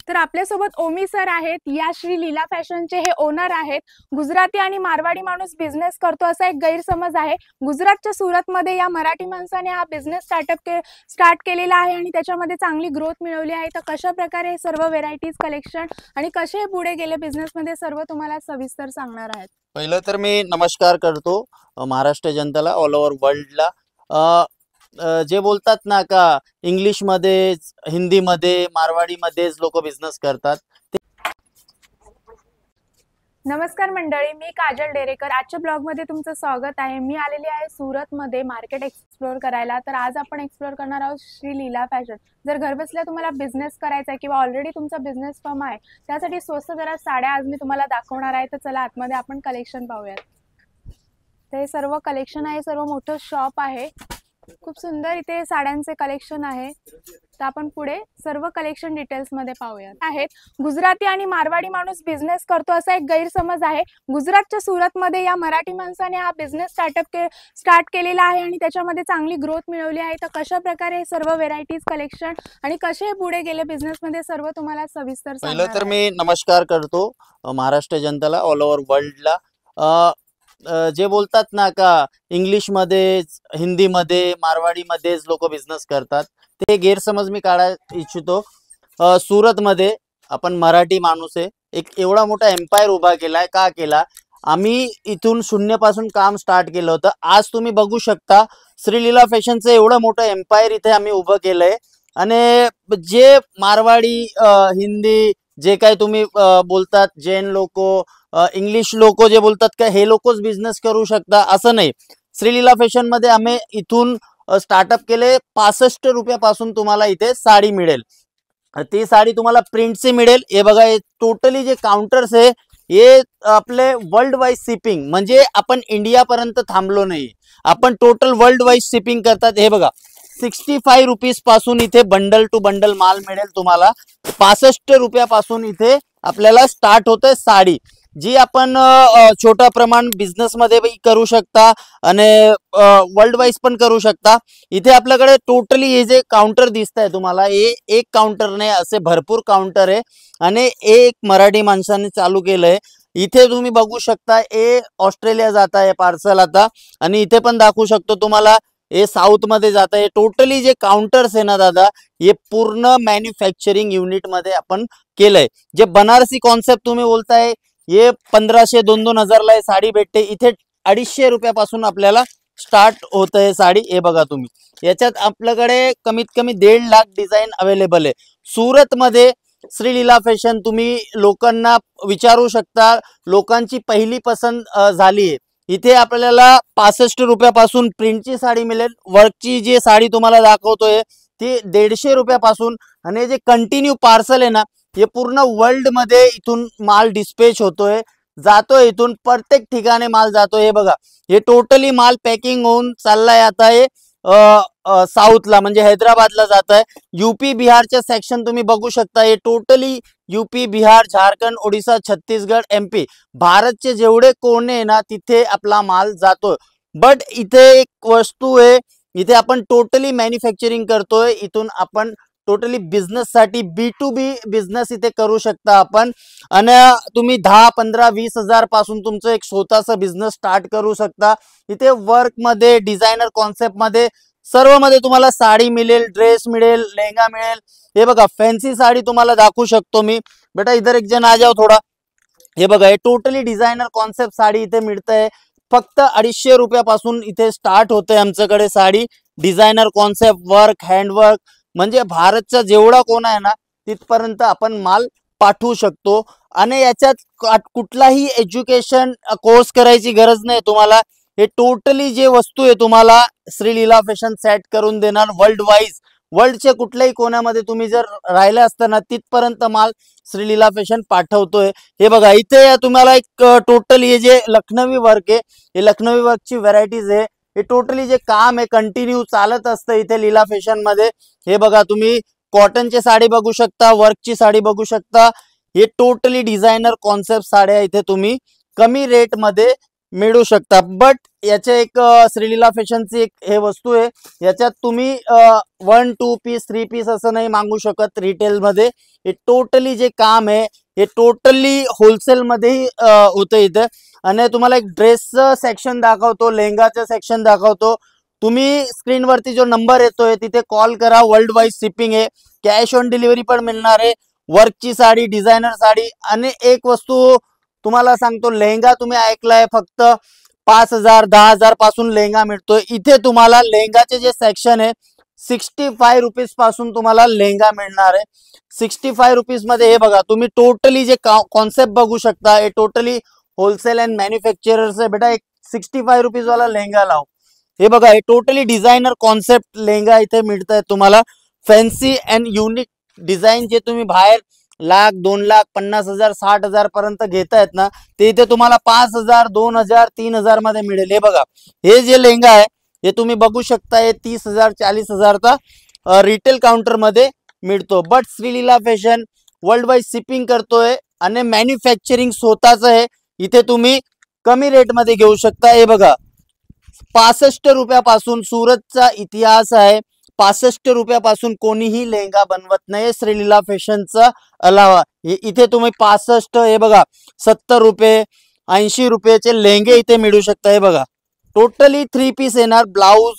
तर आपल्यासोबत ओमी सर आहेत. या श्री लीला फॅशनचे हे ओनर आहेत. गुजराती आणि मारवाडी माणूस बिझनेस करतो असा एक गैरसमज आहे. गुजरातच्या सुरतमध्ये या मराठी माणसाने हा बिझनेस स्टार्ट केलेला आहे आणि त्याच्यामध्ये चांगली ग्रोथ मिळवली आहे. तर कशा प्रकारे हे सर्व व्हेरायटीज कलेक्शन आणि कसे हे पुढे गेले बिझनेसमध्ये सर्व तुम्हाला सविस्तर सांगणार आहेत. पहिलं तर मी नमस्कार करतो महाराष्ट्र जनतेला, ऑल ओव्हर वर्ल्डला. जे बोलतात ना का इंग्लिशमध्ये, हिंदीमध्ये, मारवाडीमध्येच लोक बिझनेस करतात. नमस्कार मंडळी, मी काजल डेरेकर. आजच्या ब्लॉगमध्ये तुमचं स्वागत आहे. मी आलेली आहे सुरतमध्ये मार्केट एक्सप्लोर करायला. तर आज आपण एक्सप्लोर करणार आहोत श्री लीला फॅशन. जर घरबसल्या तुम्हाला बिझनेस करायचा आहे किंवा ऑलरेडी तुमचा बिझनेस फर्म आहे, त्यासाठी स्वस्त दरात साड्या आज मी तुम्हाला दाखवणार आहे. तर चला आतमध्ये आपण कलेक्शन पाहूयात. ते सर्व कलेक्शन आहे, सर्व मोठं शॉप आहे. खूप सुंदर इथे साड्यांचे कलेक्शन आहे. तर आपण पुढे सर्व कलेक्शन डिटेल्स मध्ये पाहूयात. आहेत गुजराती आणि मारवाडी माणूस बिझनेस करतो असा एक गैरसमज आहे. गुजरातच्या सुरतमध्ये या मराठी माणसाने हा बिझनेस स्टार्ट केलेला आहे आणि त्याच्यामध्ये चांगली ग्रोथ मिळवली आहे. तर कशा प्रकारे हे सर्व व्हेरायटीज कलेक्शन आणि कसे पुढे गेले बिझनेसमध्ये सर्व तुम्हाला सविस्तर सांगणार. पहिलं तर मी नमस्कार करतो महाराष्ट्र जनतेला, ऑल ओव्हर वर्ल्डला. जे बोलतात ना का इंग्लिशमध्ये, हिंदीमध्ये, मारवाडीमध्येच लोक बिझनेस करतात, ते गैरसमज मी काढायला इच्छितो. सुरतमध्ये आपण मराठी माणूस आहे, एक एवढा मोठा एम्पायर उभा केलाय. का केला? आम्ही इथून शून्यपासून काम स्टार्ट केलं होतं. आज तुम्ही बघू शकता श्री लीला फॅशनचं एवढं मोठं एम्पायर इथे आम्ही उभं केलंय. आणि जे मारवाडी, हिंदी, जे काही तुम्ही बोलतात, जैन लोक, इंग्लिश लोक जे बोलतात का हे लोकच बिझनेस करू शकता असं नाही. श्री लीला फॅशन मध्ये आम्ही इथून स्टार्टअप केले. 65 रुपयापासून तुम्हाला इथे साडी मिळेल. ती साडी तुम्हाला प्रिंटची मिळेल. हे बघा, हे टोटली जे काउंटर्स आहे हे आपले वर्ल्ड वाईज शिपिंग, म्हणजे आपण इंडियापर्यंत थांबलो नाही, आपण टोटल वर्ल्ड वाईज शिपिंग करतात. हे बघा, 65 रुपीज पासून इथे बंडल टू बंडल माल मिळेल तुम्हाला. 65 रुपयापासून इथे आपल्याला स्टार्ट होते साडी, जी आपण छोटा प्रमाण बिझनेस मध्ये करू शकता आणि वर्ल्ड वाईज पण करू शकता. इथे आपल्याकडे टोटली हे जे काउंटर दिसत आहे तुम्हाला, हे एक काउंटर नाही, असे भरपूर काउंटर आहे आणि एक मराठी माणसाने चालू केलंय. इथे तुम्ही बघू शकता, हे ऑस्ट्रेलिया जात आहे पार्सल आता, आणि इथे पण दाखवू शकतो तुम्हाला हे साऊथ मध्ये जात आहे. टोटली जे काउंटर्स आहे ना दादा, हे पूर्ण मॅन्युफॅक्चरिंग युनिट मध्ये आपण केलंय. जे बनारसी कॉन्सेप्ट तुम्ही बोलताय, हे 1500 2-2 हजारला साडी भेटते. इथे 250 रुपयापासून आपल्याला स्टार्ट होत आहे साडी. हे बघा तुम्ही, याच्यात आपल्याकडे कमीत कमी 1.5 लाख डिझाईन अवेलेबल आहे. सुरत मध्ये श्री लीला फॅशन तुम्ही लोकांना विचारू शकता, लोकांची पहिली पसंत झाली आहे. इथे आपल्याला 65 रुपयापासून प्रिंटची साडी मिळेल. वर्कची जी साडी तुम्हाला दाखवतोय ती 150 रुपयापासून. आणि जे कंटिन्यू पार्सल आहे ना, हे पूर्ण वर्ल्ड मध्ये इथून माल डिस्पॅच होतोय, जातोय, इथून प्रत्येक ठिकाणी माल जातोय. हे बघा, हे टोटली माल पॅकिंग होऊन चाललाय आता. हे साऊथला म्हणजे हैदराबादला जात आहे. यूपी बिहारच्या सेक्शन तुम्ही बघू शकता. हे totally UP, Bihar, Jharkhand, Odisha, Chhattisgarh, MP, भारतचे जेवढे कोणे आहे ना, तिथे आपला माल जातोय. बट इथे एक वस्तू आहे, इथे आपण टोटली मॅन्युफॅक्चरिंग करतोय. इथून आपण टोटली बिझनेस साठी B2B बिझनेस इथे करू शकता आपण. आणि तुम्ही 10, 15, 20 हजार पासून तुमचं एक स्वतःचा बिझनेस स्टार्ट करू शकता. इथे वर्क मध्ये, डिझायनर कॉन्सेप्ट मध्ये, सर्व मध्ये तुम्हाला साडी मिळेल, ड्रेस मिळेल, लेहंगा मिळेल. हे बघा, फॅन्सी साडी तुम्हाला दाखवू शकतो मी. बेटा इधर एक जण आ जाओ थोडा. हे बघा, हे टोटली डिझायनर कॉन्सेप्ट साडी इथे मिळतंय. फक्त 250 रुपयापासून इथे स्टार्ट होतंय आमच्याकडे sari. Designer concept, work, handwork, म्हणजे भारतचा जेवढा कोण आहे ना, तिथपर्यंत आपण माल पाठवू शकतो. आणि याच्यात कुठलाही एज्युकेशन कोर्स करायची गरज नाही तुम्हाला. हे टोटली जे वस्तू आहे तुम्हाला श्री लीला फॅशन सेट करून देणार वर्ल्ड वाईज. वर्ल्डच्या कुठल्याही कोण्यामध्ये तुम्ही जर राहिले असताना, तिथपर्यंत माल श्री लीला फॅशन पाठवतोय. हे बघा, इथे तुम्हाला एक टोटली हे जे लखनवी वर्क आहे, हे लखनवी वर्कची व्हरायटीज आहे. हे टोटली जे काम आहे कंटिन्यू चालत असतं इथे लीला फॅशन मध्ये. हे बघा, तुम्ही कॉटनची साडी बघू शकता, वर्कची साडी बघू शकता. हे टोटली डिझायनर कॉन्सेप्ट साड्या इथे तुम्ही कमी रेट मध्ये मिळू शकता. बट याचे एक श्रीलीला फॅशनची एक हे वस्तू आहे, याच्यात तुम्ही 1-2 पीस 3 पीस असं नाही मागू शकत रिटेलमध्ये. हे टोटली जे काम आहे हे टोटली होलसेलमध्येही होतं इथं. आणि तुम्हाला एक ड्रेसचं सेक्शन दाखवतो, लेहंगाचं सेक्शन दाखवतो. तुम्ही स्क्रीनवरती जो नंबर येतोय तिथे कॉल करा. वर्ल्ड वाईड शिपिंग आहे, कॅश ऑन डिलिव्हरी पण मिळणार आहे. वर्कची साडी, डिझायनर साडी. आणि एक वस्तू तुम्हाला सांगतो, लेहंगा तुम्ही ऐकलाय फक्त 5,000-10,000 पासून लेहंगा मिळतोय. इथे तुम्हाला लेहंगाचे जे सेक्शन आहे 65 रुपीज पासून तुम्हाला लेहंगा मिळणार आहे. 65 रुपीज मध्ये हे बघा, तुम्ही टोटली जे कॉन्सेप्ट बघू शकता हे टोटली होलसेल अँड मॅन्युफॅक्चरर्स आहे. बेटा एक 65 रुपीज वाला लेहंगा लाव. हे बघा, हे टोटली डिझायनर कॉन्सेप्ट लेहंगा इथे मिळत आहे तुम्हाला. फॅन्सी अँड युनिक डिझाईन जे तुम्ही बाहेर 1,00,000, 2,00,000, 50,000, 60,000 पर्यंत घेतायत ना, ते इथे तुम्हाला 5,000, 2,000, 3,000 मध्ये मिळेल. हे बघा, हे जे लेहंगा आहे हे तुम्ही बघू शकता, हे 30,000, 40,000चा रिटेल काउंटर मध्ये मिळतो. But Sreeleela fashion world wide shipping करतोय आणि मॅन्युफॅक्चरिंग स्वतःच आहे. इथे तुम्ही कमी रेट मध्ये घेऊ शकता. हे बघा, 65 रुपयापासून सुरतचा इतिहास आहे. 65 रुपयापासून कोणीही लेहंगा बनवत नाही श्रीलीला फॅशनचा अलावा. इथे तुम्ही 65, हे बघा 70 रुपये, 80 रुपयाचे लेहंगे इथे मिळू शकता. हे बघा, टोटली 3 पीस येणार, blouse,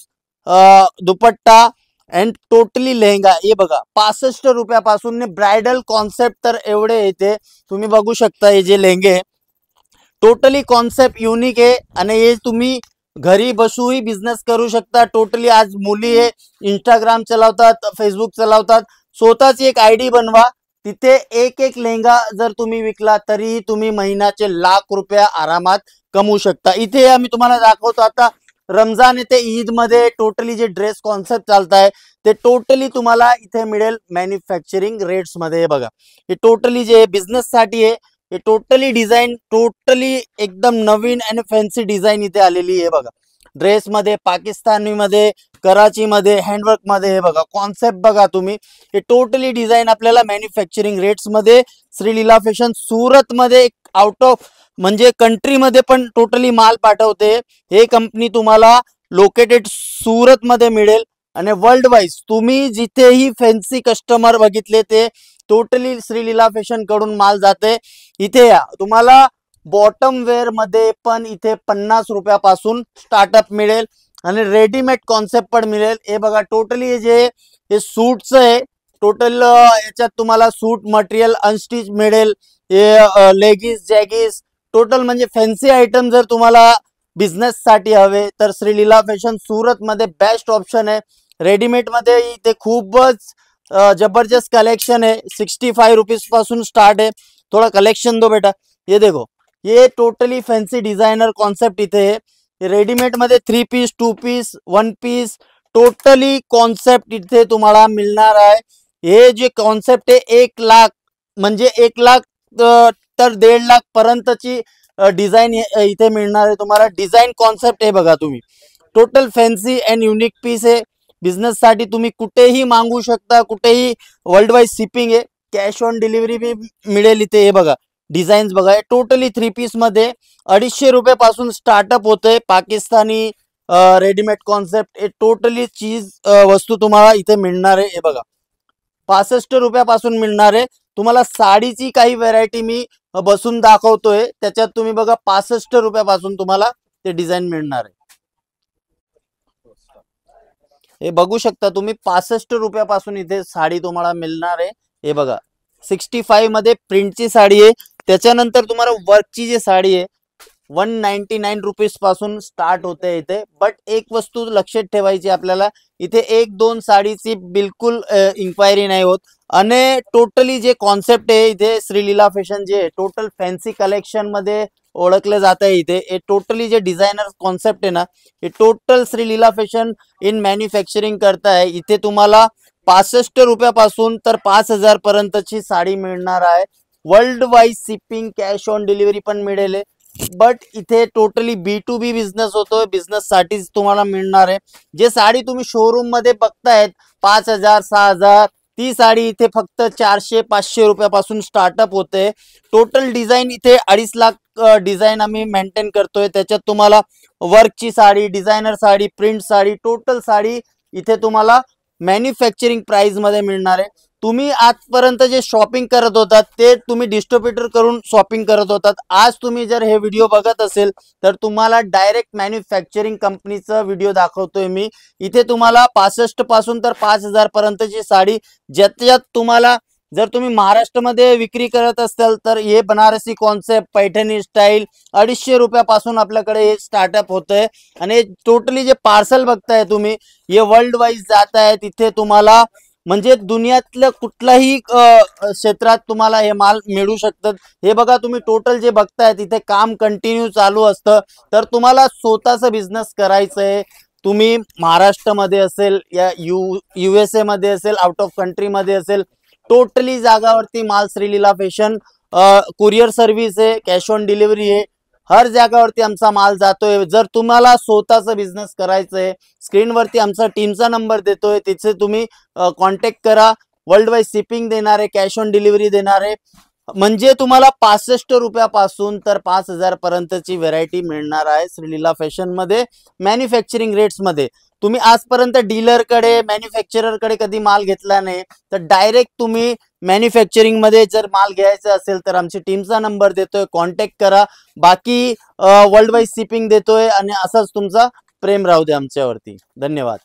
dupatta and totally lehenga. हे बघा, 65 रुपयापासून ब्रायडल कॉन्सेप्ट तर एवढे येते. तुम्ही बघू शकता हे जे लेहंगे टोटली कॉन्सेप्ट युनिक आहे. आणि हे तुम्ही घरी बसूही बिझनेस करू शकता. टोटली आज मुली हे इंस्टाग्राम चालवतात, फेसबुक चालवतात. स्वतःची एक आयडी बनवा, तिथे एक एक लेहंगा जर तुम्ही विकला तरीही तुम्ही महिन्याचे लाख रुपये आरामात कमवू शकता. इथे आम्ही तुम्हाला दाखवतो, आता रमजान येते, ईद मध्ये टोटली जे ड्रेस कॉन्सेप्ट चालताय ते टोटली तुम्हाला इथे मिळेल मॅन्युफॅक्चरिंग रेट्स मध्ये. हे बघा, हे टोटली जे बिझनेस साठी आहे, हे टोटली डिझाईन टोटली एकदम नवीन आणि फॅन्सी डिझाईन इथे आलेली आहे. बघा, ड्रेस मध्ये, पाकिस्तानी मध्ये, कराची मध्ये, हँडवर्क मध्ये. हे बघा, कॉन्सेप्ट बघा तुम्ही. हे टोटली डिझाईन आपल्याला मॅन्युफॅक्चरिंग रेट्स मध्ये श्रीलीला फॅशन सुरत मध्ये, आउट ऑफ म्हणजे कंट्री मध्ये पण टोटली माल पाठवते. हे कंपनी तुम्हाला लोकेटेड सुरत मध्ये मिळेल. आणि वर्ल्ड वाईज तुम्ही जिथेही फॅन्सी कस्टमर बघितले ते टोटली श्रीलीला फॅशन कडून माल जाते. इथे या, तुम्हाला बॉटम वेअर मध्ये पण इथे 50 रुपयापासून स्टार्टअप मिळेल आणि रेडीमेड कॉन्सेप्ट पण मिळेल. हे बघा, टोटली हे सूटचं आहे. टोटल याच्यात तुम्हाला सूट मटेरियल अनस्टिच मिळेल. हे लेगिस, जॅगिस, टोटल म्हणजे फॅन्सी आयटम जर तुम्हाला बिझनेस साठी हवे तर श्रीलीला फॅशन सुरत मध्ये बेस्ट ऑप्शन आहे. रेडीमेड मध्ये इथे खूपच जबरदस्त कलेक्शन है. 65 रुपीज पासून स्टार्ट है. थोड़ा कलेक्शन दो बेटा. ये देखो, ये टोटली फैंसी डिजाइनर कॉन्सेप्ट इथे है. रेडीमेड मध्ये 3 piece, 2 piece, 1 piece totally concept इथे तुम्हाला मिळणार आहे. हे जे कॉन्सेप्ट आहे 1,00,000 म्हणजे 1,00,000 तर 1.5 लाख पर्यंतची डिझाईन इथे मिळणार आहे तुम्हाला. डिझाईन कॉन्सेप्ट आहे बघा तुम्ही. Total fancy and unique piece आहे. बिझनेस साठी तुम्ही कुठेही मागू शकता, कुठेही वर्ल्ड वाईड शिपिंग आहे. कॅश ऑन डिलिव्हरी भी मिळेल इथे. हे बघा, डिझाईन्स बघा, टोटली 3 पीस मध्ये 250 रुपये पासून स्टार्टअप होते. पाकिस्तानी रेडीमेड कॉन्सेप्ट हे टोटली चीज वस्तू तुम्हाला इथे मिळणार आहे. हे बघा, 65 रुपयापासून मिळणार आहे तुम्हाला. साडीची काही व्हरायटी मी बसून दाखवतोय, त्याच्यात तुम्ही बघा 65 रुपयापासून तुम्हाला ते डिझाईन मिळणार आहे. हे बघू शकता तुम्ही, 65 रुपयापासून इथे साडी तुम्हाला मिळणार आहे. हे बघा, 65 मध्ये प्रिंटची साडी आहे. त्याच्यानंतर तुम्हाला वर्कची जी साडी आहे 199 रुपीज पासून स्टार्ट होते इथे. बट एक वस्तू लक्षात ठेवायची आपल्याला, इथे 1-2 साडीची बिलकुल इन्क्वायरी नाही होत. आणि टोटली जे कॉन्सेप्ट आहे इथे श्रीलीला फॅशन जे टोटल फॅन्सी कलेक्शन मध्ये ओळखले जात आहे इथे. हे टोटली जे डिझायनर कॉन्सेप्ट आहे ना, हे total Sreeleela fashion in manufacturing करताय. इथे तुम्हाला 65 रुपयापासून तर 5,000 पर्यंतची साडी मिळणार आहे. World wide shipping, cash on delivery पण मिळेल. बट इथे टोटली B2B बिझनेस होतोय. बिझनेस साठीच तुम्हाला मिळणार आहे. जे साडी तुम्ही शोरूम मध्ये बघतायत 5,000, 6,000 ती साडी इथे फक्त 400-500 रुपयापासून स्टार्टअप होते. टोटल डिझाईन इथे 2.5 लाख डिझाईन आम्ही मेंटेन करतोय. त्याच्यात तुम्हाला वर्कची sari, designer sari, print sari, total sari इथे तुम्हाला मॅन्युफॅक्चरिंग प्राइस मध्ये मिळणार आहे. तुम्ही आजपर्यंत जे शॉपिंग करत होतात ते तुम्ही डिस्ट्रीब्युटर करून शॉपिंग करत होतात. आज तुम्ही जर हे व्हिडिओ बघत असेल तर तुम्हाला डायरेक्ट मॅन्युफॅक्चरिंग कंपनीचा व्हिडिओ दाखवतोय मी. इथे तुम्हाला 65 पासून तर 5,000 पर्यंतची साडी, ज्याच्यात तुम्हाला जर तुम्ही महाराष्ट्रामध्ये विक्री करत असाल तर हे बनारसी कॉन्सेप्ट, पैठणी स्टाईल 250 रुपयापासून आपल्याकडे हे स्टार्टअप होतंय. आणि टोटली जे पार्सल बघताय तुम्ही हे वर्ल्ड वाईज जात आहे. तिथे तुम्हाला म्हणजे दुनियातल्या कुठल्याही क्षेत्रात तुम्हाला हे माल मिळू शकतात. हे बघा तुम्ही टोटल जे बघताय तिथे काम कंटिन्यू चालू असतं. तर तुम्हाला स्वतःचा बिझनेस करायचं आहे, तुम्ही महाराष्ट्रामध्ये असेल या USA मध्ये असेल, आउट ऑफ कंट्रीमध्ये असेल, टोटली जागावरती माल श्रीलीला फॅशन कुरिअर सर्व्हिस आहे, कॅश ऑन डिलिव्हरी आहे, हर जागावरती आमचा माल जातोय. जर तुम्हाला स्वतःचा बिझनेस करायचा आहे, स्क्रीनवरती आमचा टीमचा नंबर देतोय, तिथे तुम्ही कॉन्टॅक्ट करा. वर्ल्ड वाईड शिपिंग देणार आहे, कॅश ऑन डिलिव्हरी देणार आहे. म्हणजे तुम्हाला 65 रुपयापासून तर 5,000 पर्यंतची व्हेरायटी मिळणार आहे श्रीलीला फॅशन मध्ये मॅन्युफॅक्चरिंग रेट्स मध्ये. तुम्ही आजपर्यंत डीलरकडे, मॅन्युफॅक्चररकडे कधी माल घेतला नाही तर डायरेक्ट तुम्ही मॅन्युफॅक्चरिंग मध्ये जर माल घ्यायचा असेल तर आमची टीमचा नंबर देतोय, कॉन्टॅक्ट करा. बाकी वर्ल्ड वाईड शिपिंग देतोय आणि असंच तुमचा प्रेम राहू दे आमच्यावरती. धन्यवाद.